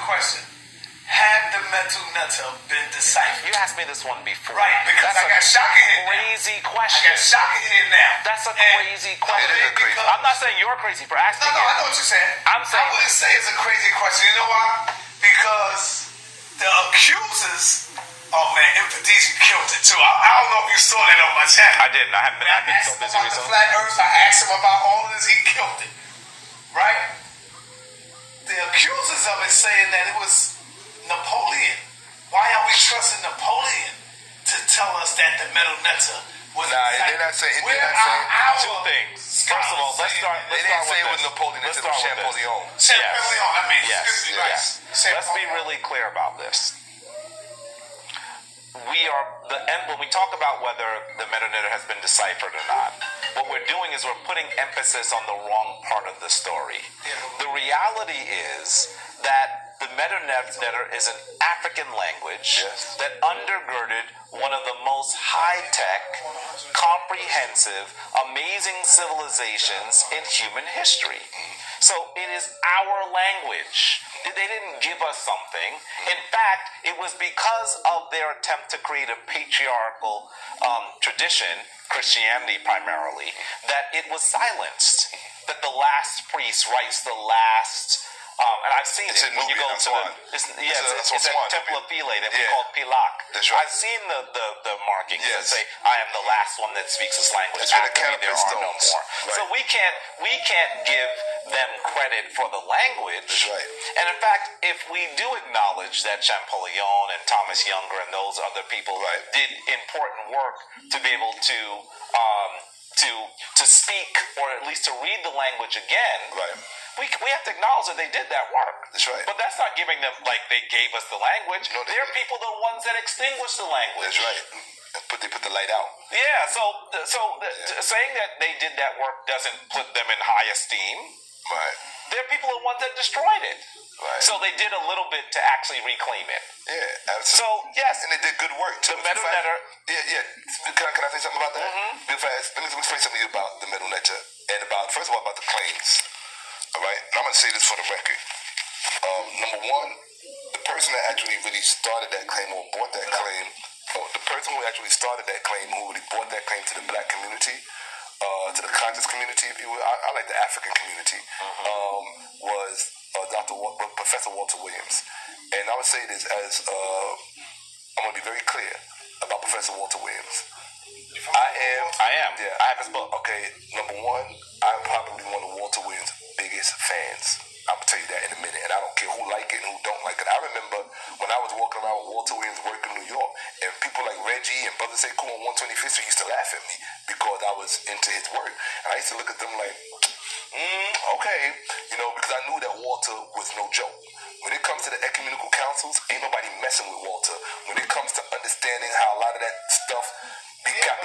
question. Had the metal netta been deciphered? You asked me this one before. Right, because I got Shakka here now. Crazy question. I got Shakka here now. That's a crazy question. I'm not saying you're crazy for asking No, it. I know what you're saying. I'm saying... I wouldn't say it's a crazy question. You know why? Because the accusers... Oh, man, Infidese killed it, too. I don't know if you saw that on my channel. I didn't. I haven't been so busy recently. The flat earth, I asked him about all of this. He killed it. Right? The accusers of it saying that it was Napoleon. Why are we trusting Napoleon to tell us that the metal netta was... Nah, they're not saying... Two things. First of all, let's start They didn't say it was Napoleon. They said it was Champollion. Champollion, I mean. Yes. Let's be really clear about this. When we talk about whether the meta netta has been deciphered or not, what we're doing is we're putting emphasis on the wrong part of the story. The reality is that the meta netta is an African language that undergirded one of the most high-tech, comprehensive, amazing civilizations in human history. So it is our language. They didn't give us something. In fact, it was because of their attempt to create a patriarchal tradition, Christianity primarily, that it was silenced. That the last priest writes the last... and I've seen it when you go to it's a Temple of Philae that we call Pilak. That's right. I've seen the markings that say, I am the last one that speaks this language. That's where the After me, there are no stones. more. Right. So we can't give them credit for the language. That's right. And in fact, if we do acknowledge that Champollion and Thomas Younger and those other people did important work to be able to speak, or at least to read the language again, we have to acknowledge that they did that work. That's right. But that's not giving them, like, they gave us the language. No, they're people, the ones that extinguished the language. That's right. They put the light out. Yeah, saying that they did that work doesn't put them in high esteem. Right. They're people, the ones that destroyed it. Right. So they did a little bit to actually reclaim it. Yeah, absolutely. So, yes. And they did good work, too. The metal netta... Yeah. Can I say something about that? Real fast. Let me explain something to you about the metal netta. And first of all, about the claims. All right? And I'm going to say this for the record. Number one, the person that actually really started that claim or bought that claim, or the person who actually started that claim, who really bought that claim to the black community, to the conscious community, if you will, I like the African community, was Professor Walter Williams. And I would say this as, I'm going to be very clear about Professor Walter Williams. I am. Yeah. I have his book. Okay, number one, I'm probably one of Walter Williams' biggest fans. I'm going to tell you that in a minute, and I don't care who like it and who don't like it. I remember when I was walking around with Walter Williams' work in New York, and people like Reggie and Brother Sekou on 125th Street used to laugh at me because I was into his work. And I used to look at them like, okay, because I knew that Walter was no joke. When it comes to the ecumenical councils, ain't nobody messing with Walter. When it comes to understanding how a lot of that stuff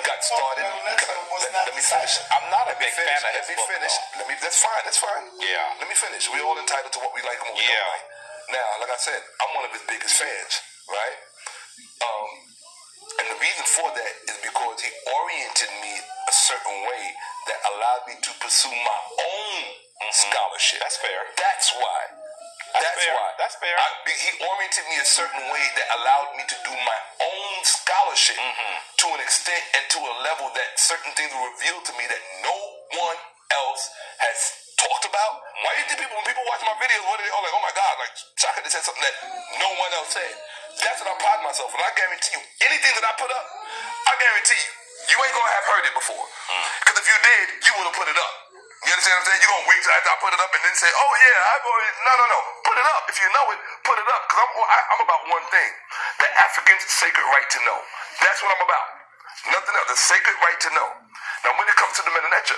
got started, let me finish. I'm not a big fan of his book, though. That's fine. Yeah. Let me finish. We're all entitled to what we like and what we don't like. Now, like I said, I'm one of his biggest fans, right? And the reason for that is because he oriented me a certain way that allowed me to pursue my own scholarship. That's fair. That's why. That's fair. He oriented me a certain way that allowed me to do my own scholarship to an extent and to a level that certain things were revealed to me that no one else has talked about. Why do you think when people watch my videos, what are they all like, oh my God, like Shakka just said something that no one else said? That's what I pride myself. And I guarantee you, anything that I put up, I guarantee you ain't gonna have heard it before. Because if you did, you would have put it up. You understand what I'm saying? You're going to wait till after I put it up and then say, oh yeah, I've already... No. Put it up. If you know it, put it up. Because I'm about one thing. The African's sacred right to know. That's what I'm about. Nothing else. The sacred right to know. Now, when it comes to the meta netta,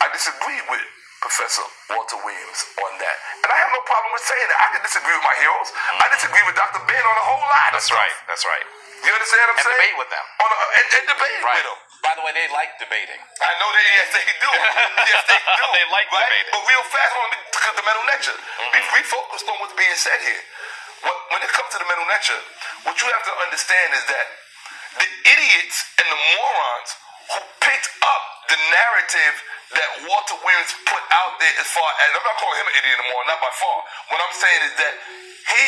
I disagree with Professor Walter Williams on that. And I have no problem with saying that. I can disagree with my heroes. I disagree with Dr. Ben on a whole lot of stuff. That's right. You understand what I'm saying? And debate with them. And debate with them. By the way, they like debating. I know they do. Yes, they do. They like debating. But real fast, because the mental netta, be focused on what's being said here. When it comes to the mental netta, what you have to understand is that the idiots and the morons who picked up the narrative that Walter Williams put out there as far as, I'm not calling him an idiot anymore, not by far. What I'm saying is that he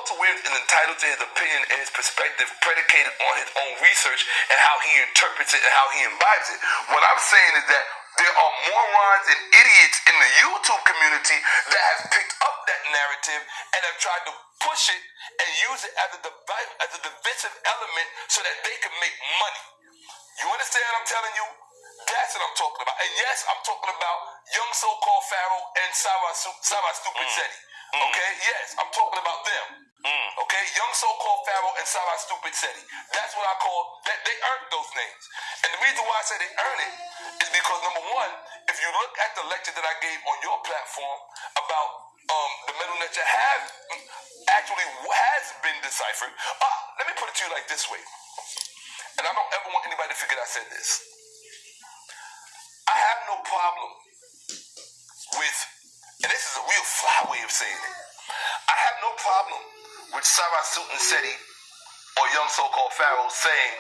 to is entitled to his opinion and his perspective predicated on his own research and how he interprets it and how he imbibes it. What I'm saying is that there are morons and idiots in the YouTube community that have picked up that narrative and have tried to push it and use it as a divisive element so that they can make money. You understand what I'm telling you? That's what I'm talking about. And yes, I'm talking about young so-called Pharaoh and Sarah Stupid Seti. Okay? Yes, I'm talking about them. Okay? Young so-called Pharaoh and Sarah Stupid Seti. That's what I call, that they earned those names. And the reason why I say they earn it is because, number one, if you look at the lecture that I gave on your platform about the Medu Neter has been deciphered. Let me put it to you like this way. And I don't ever want anybody to forget I said this. I have no problem with, and this is a real fly way of saying it, I have no problem with Sarah Stupid Seti or young so-called Pharaoh saying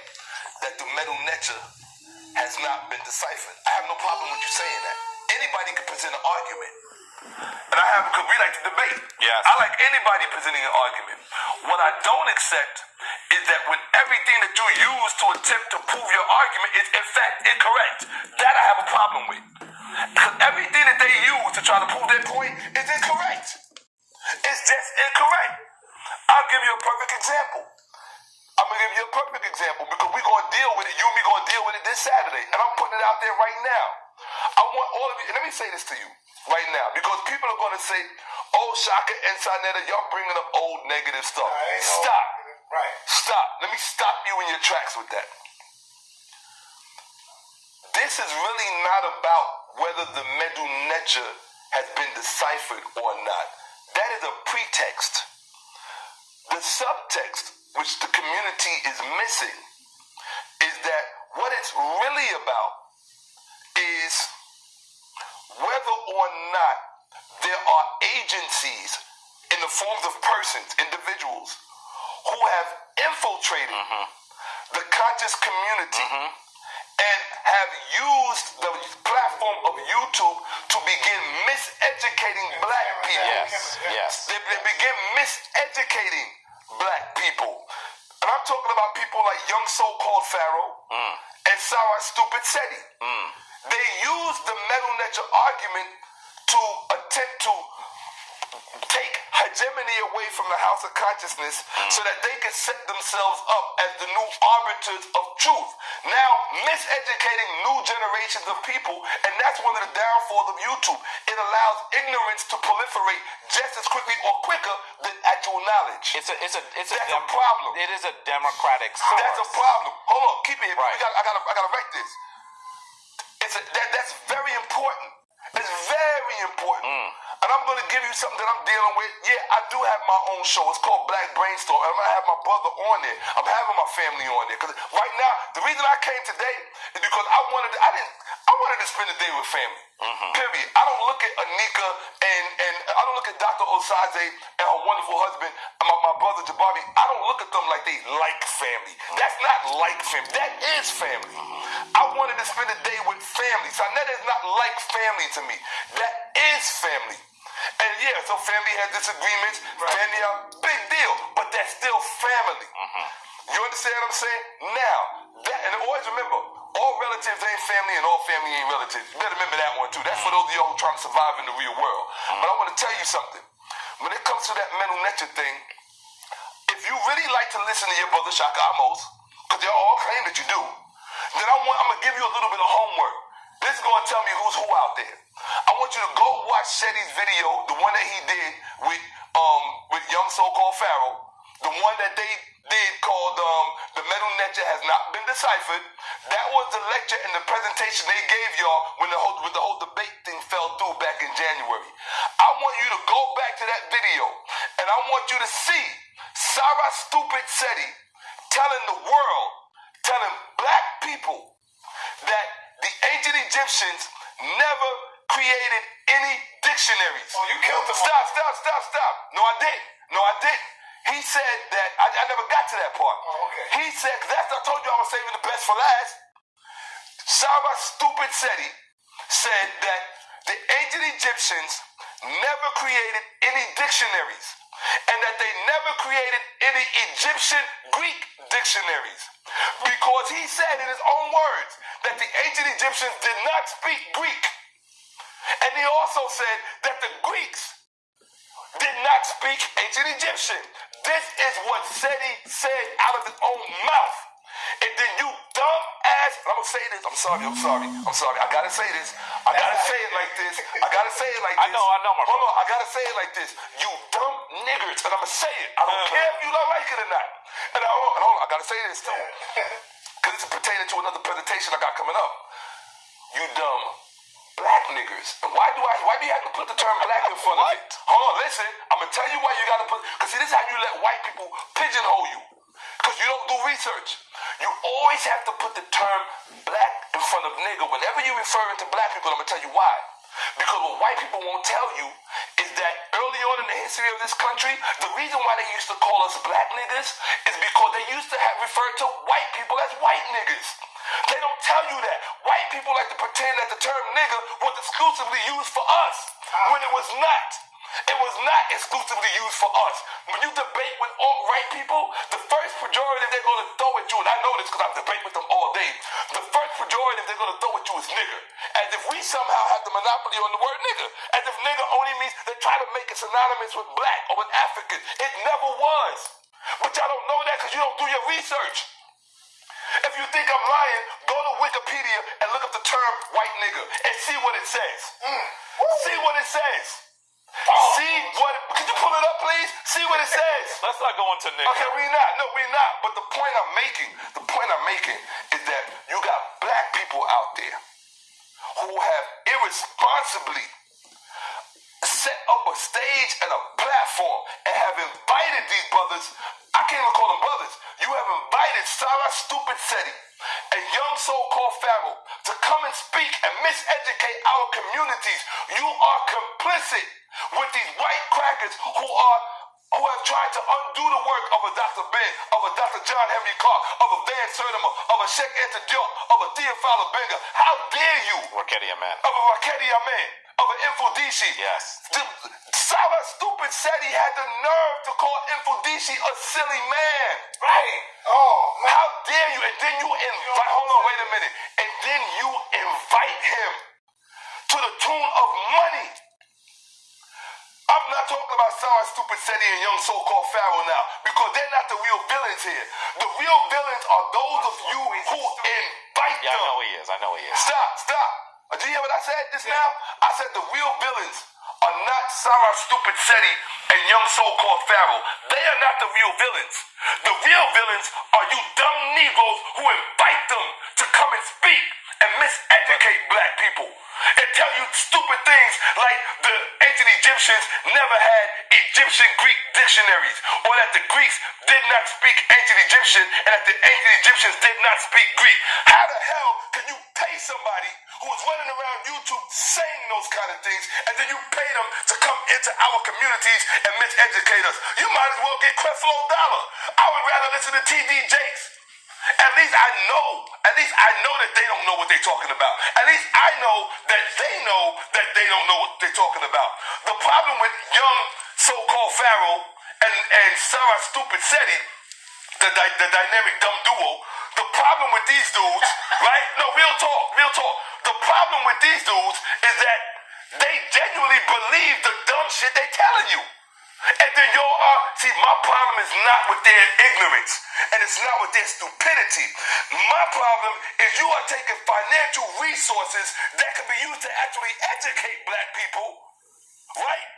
that the Medu Neter has not been deciphered. I have no problem with you saying that. Anybody can present an argument. And because we like to debate. Yes. I like anybody presenting an argument. What I don't accept is that when everything that you use to attempt to prove your argument is in fact incorrect. That I have a problem with. Because everything that they use to try to prove their point is incorrect. It's just incorrect. I'll give you a perfect example. I'm going to give you a perfect example because we're going to deal with it. You and me going to deal with it this Saturday. And I'm putting it out there right now. I want all of you, and let me say this to you right now, because people are going to say, oh, Shakka and Sanetta, y'all bringing up old negative stuff. Stop. Right. Stop. Let me stop you in your tracks with that. This is really not about whether the Medu Neter has been deciphered or not. That is a pretext. The subtext, which the community is missing, is that what it's really about is whether or not there are agencies in the forms of persons, individuals, who have infiltrated the conscious community and have used the platform of YouTube to begin miseducating black people. Yes. They begin miseducating black people. And I'm talking about people like young so-called Pharaoh and Sarah Stupid Seti. They use the Medu Neter argument to attempt to take hegemony away from the House of Consciousness so that they can set themselves up as the new arbiters of truth. Now, miseducating new generations of people, and that's one of the downfalls of YouTube. It allows ignorance to proliferate just as quickly or quicker than actual knowledge. It's a problem. It is a democratic source. That's a problem. Hold on, keep it here. Right. I gotta write this. That's very important. It's very important. And I'm going to give you something that I'm dealing with. Yeah, I do have my own show. It's called Black Brainstorm. I'm going to have my brother on there. I'm having my family on there. Because right now, the reason I came today is because I wanted to spend the day with family. Period. I don't look at Anika and I don't look at Dr. Osaze and her wonderful husband and my brother Jabari. I don't look at them like they like family. That's not like family. That is family. I wanted to spend the day with family. So that is not like family to me. That is family. And yeah, so family has disagreements. Family are big deal, but that's still family. You understand what I'm saying? Now, and always remember, all relatives ain't family and all family ain't relatives. You better remember that one too. That's for those of y'all who trying to survive in the real world. But I want to tell you something. When it comes to that Medu Neter thing, if you really like to listen to your brother Shakka Ahmose, because they all claim that you do, then I'm going to give you a little bit of homework. This is going to tell me who's who out there. I want you to go watch Seti's video, the one that he did with young so-called Pharaoh, the one that they did called The Medu Neter Has Not Been Deciphered. That was the lecture and the presentation they gave y'all when the whole debate thing fell through back in January. I want you to go back to that video and I want you to see Sarah Stupid Seti telling the world, telling black people that the ancient Egyptians never created any dictionaries. Oh, you killed them. Stop. No, I didn't. He said that, I never got to that part. Oh, okay. He said, because I told you I was saving the best for last. Sarah Stupid Seti said that the ancient Egyptians never created any dictionaries and that they never created in the Egyptian Greek dictionaries. Because he said in his own words that the ancient Egyptians did not speak Greek. And he also said that the Greeks did not speak ancient Egyptian. This is what Seti said out of his own mouth. And then you dumb ass, I'm gonna say this, I'm sorry, I gotta say this. I gotta say it like this. I know, my brother. Hold on, I gotta say it like this. You dumb niggers, and I'm gonna say it. I don't care if you don't like it or not. And hold on, I gotta say this too. Because it's pertaining to another presentation I got coming up. You dumb black niggers. And why do you have to put the term black in front of it? Hold on, listen. I'm gonna tell you why you gotta put, because see, this is how you let white people pigeonhole you. Because you don't do research. You always have to put the term black in front of nigger. Whenever you're referring to black people, I'm going to tell you why. Because what white people won't tell you is that early on in the history of this country, the reason why they used to call us black niggers is because they used to have referred to white people as white niggers. They don't tell you that. White people like to pretend that the term nigger was exclusively used for us, when it was not. It was not exclusively used for us. When you debate with alt-right people, the first pejorative they're going to throw at you, and I know this because I debate with them all day, the first pejorative they're going to throw at you is nigger. As if we somehow have the monopoly on the word nigger. As if nigger only means they try to make it synonymous with black or with African. It never was. But y'all don't know that because you don't do your research. If you think I'm lying, go to Wikipedia and look up the term white nigger and see what it says. See what it says. See what, could you pull it up, please? See what it says. Let's not go into nigger. Okay, we're not. But the point I'm making is that you got black people out there who have irresponsibly set up a stage and a platform and have invited these brothers, I can't even call them brothers, you have invited Sarah Stupid Seti, a young so-called pharaoh, to come and speak and miseducate our communities. You are complicit with these white crackers who have tried to undo the work of a Dr. Ben, of a Dr. John Henry Clark, of a Van Sertima, of a Sheikh Anta Diop, of a Theophilus Benga. How dare you? Raketi Amen. Of a Raketi Amen, of an Infodici. Yes. Sarah Stupid Seti had the nerve to call Infodici a silly man. Right. Oh, man. How dare you? And then you invite, hold on, wait a minute. And then you invite him to the tune of money. I'm not talking about Sarah Stupid Seti and young so-called pharaoh now, because they're not the real villains here. The real villains are those of you who invite them. I know he is. Stop. Did you hear what I said just now? I said the real villains are not Sarah Stupid Seti and young so-called pharaoh. They are not the real villains. The real villains are you dumb Negroes who invite them to come and speak and miseducate black people and tell you stupid things like the ancient Egyptians never had Egyptian Greek dictionaries, or that the Greeks did not speak ancient Egyptian and that the ancient Egyptians did not speak Greek. How the hell can you pay somebody who is running around YouTube saying those kind of things, and then you pay them to come into our communities and miseducate us? You might as well get Creflo Dollar. I would rather listen to TD Jakes. At least I know that they don't know what they're talking about. At least I know that they don't know what they're talking about. The problem with young so-called pharaoh and Sarah Stupid Seti, the dynamic dumb duo, the problem with these dudes, right? No, real talk. The problem with these dudes is that they genuinely believe the dumb shit they telling you. And then see, my problem is not with their ignorance, and it's not with their stupidity. My problem is you are taking financial resources that can be used to actually educate black people, right?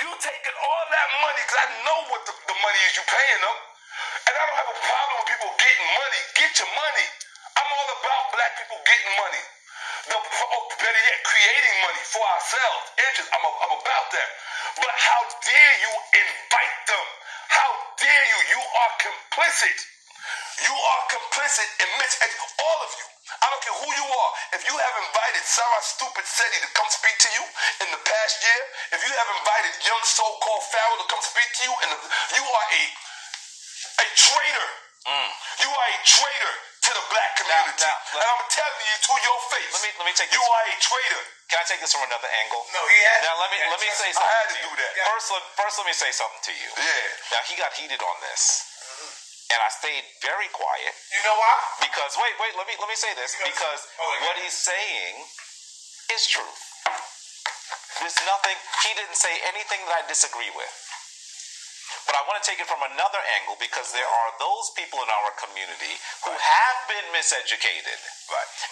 You taking all that money, because I know what the money is you paying them, and I don't have a problem with people getting money. Get your money. I'm all about black people getting money. Better yet, creating money for ourselves. Interest. I'm about that. But how dare you invite them? How dare you? You are complicit. You are complicit in all of you. I don't care who you are. If you have invited Sarah Stupid Seti to come speak to you in the past year, if you have invited young so-called pharaoh to come speak to you, you are a traitor. You are a traitor to the black community. now, and I'm telling you to your face, let me take you this. are a traitor. Can I take this from another angle? No, he had. Now let me say something. I had to to you. do that. First, let me say something to you. Yeah. Now he got heated on this, and I stayed very quiet. You know why? Because wait, let me say this. Because what he's saying is truth. There's nothing. He didn't say anything that I disagree with. But I want to take it from another angle because there are those people in our community who have been miseducated,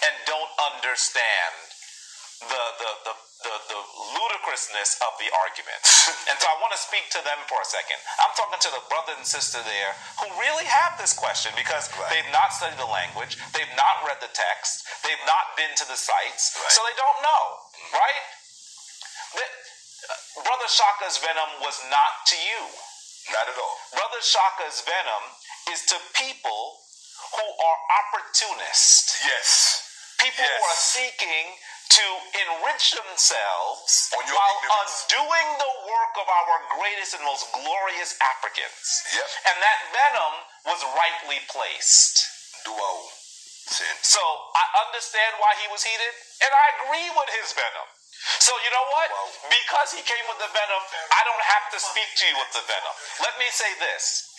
and don't understand the ludicrousness of the argument. And so I want to speak to them for a second. I'm talking to the brother and sister there who really have this question because they've not studied the language, they've not read the text, they've not been to the sites, so they don't know, right? Brother Shakka's venom was not to you. Not at all. Brother Shakka's venom is to people who are opportunists. Yes. People who are seeking to enrich themselves on your while ignorance. undoing the work of our greatest and most glorious Africans. Yep. And that venom was rightly placed. Duo. Sin. So I understand why he was heated, and I agree with his venom. So you know what? Wow. Because he came with the venom, I don't have to speak to you with the venom. Let me say this,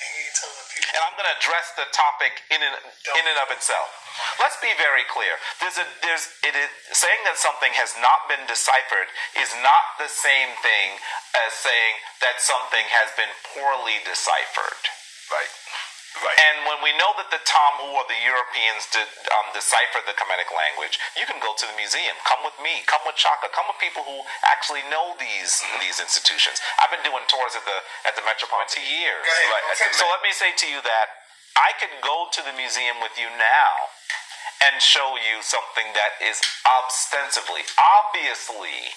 and I'm going to address the topic in and of itself. Let's be very clear. Saying that something has not been deciphered is not the same thing as saying that something has been poorly deciphered. Right. And when we know that the Tamu or the Europeans deciphered the Kemetic language, you can go to the museum. Come with me. Come with Shakka. Come with people who actually know these institutions. I've been doing tours at the Metropolitan for years. So let me say to you that I could go to the museum with you now and show you something that is obviously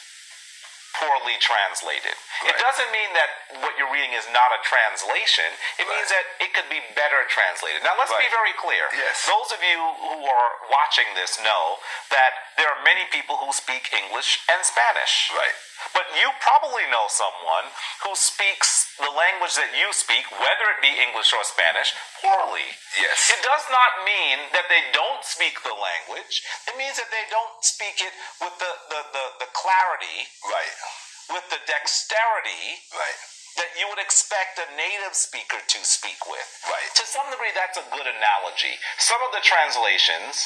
poorly translated. It doesn't mean that what you're reading is not a translation. It means that it could be better translated. Now, let's be very clear. Yes. Those of you who are watching this know that there are many people who speak English and Spanish. Right. But you probably know someone who speaks the language that you speak, whether it be English or Spanish, poorly. Yes. It does not mean that they don't speak the language. It means that they don't speak it with the clarity, with the dexterity, that you would expect a native speaker to speak with. To some degree, that's a good analogy. Some of the translations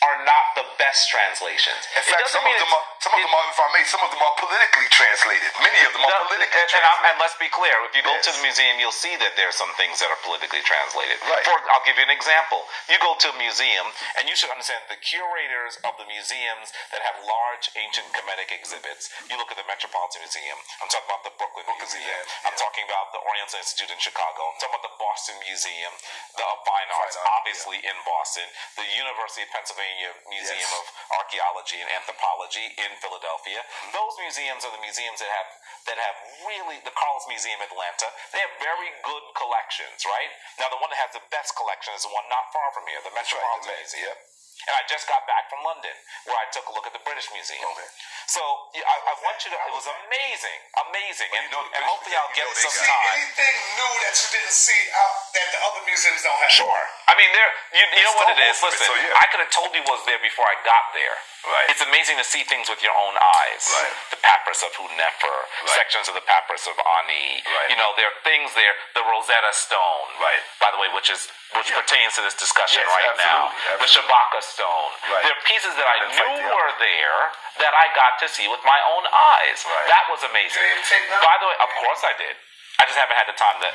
are not the best translations. In fact, some of them are, if I may, some of them are politically translated. Many of them are politically translated. And let's be clear, if you go to the museum, you'll see that there are some things that are politically translated. I'll give you an example. You go to a museum, and you should understand the curators of the museums that have large ancient Kemetic exhibits. You look at the Metropolitan Museum. I'm talking about the Brooklyn Museum. I'm talking about the Oriental Institute in Chicago. I'm talking about the Boston Museum, the Fine Arts, obviously in Boston, the University of Pennsylvania Museum of Archaeology and Anthropology in Philadelphia. Those museums are the museums that have really, the Carlos Museum in Atlanta, they have very good collections, right? Now the one that has the best collection is the one not far from here, the Metropolitan Museum. And I just got back from London, where I took a look at the British Museum. So I want you to, it was amazing. And hopefully I'll get some time. Anything new that you didn't see that the other museums don't have? Sure. I mean, you know what it is? Listen, I could have told you what was there before I got there. It's amazing to see things with your own eyes. The papyrus of Hunefer, sections of the papyrus of Ani. You know, there are things there. The Rosetta Stone, by the way, which pertains to this discussion now. The Shabaka Stone. There are pieces that I knew were there that I got to see with my own eyes. That was amazing. By the way, of course I did. I just haven't had the time to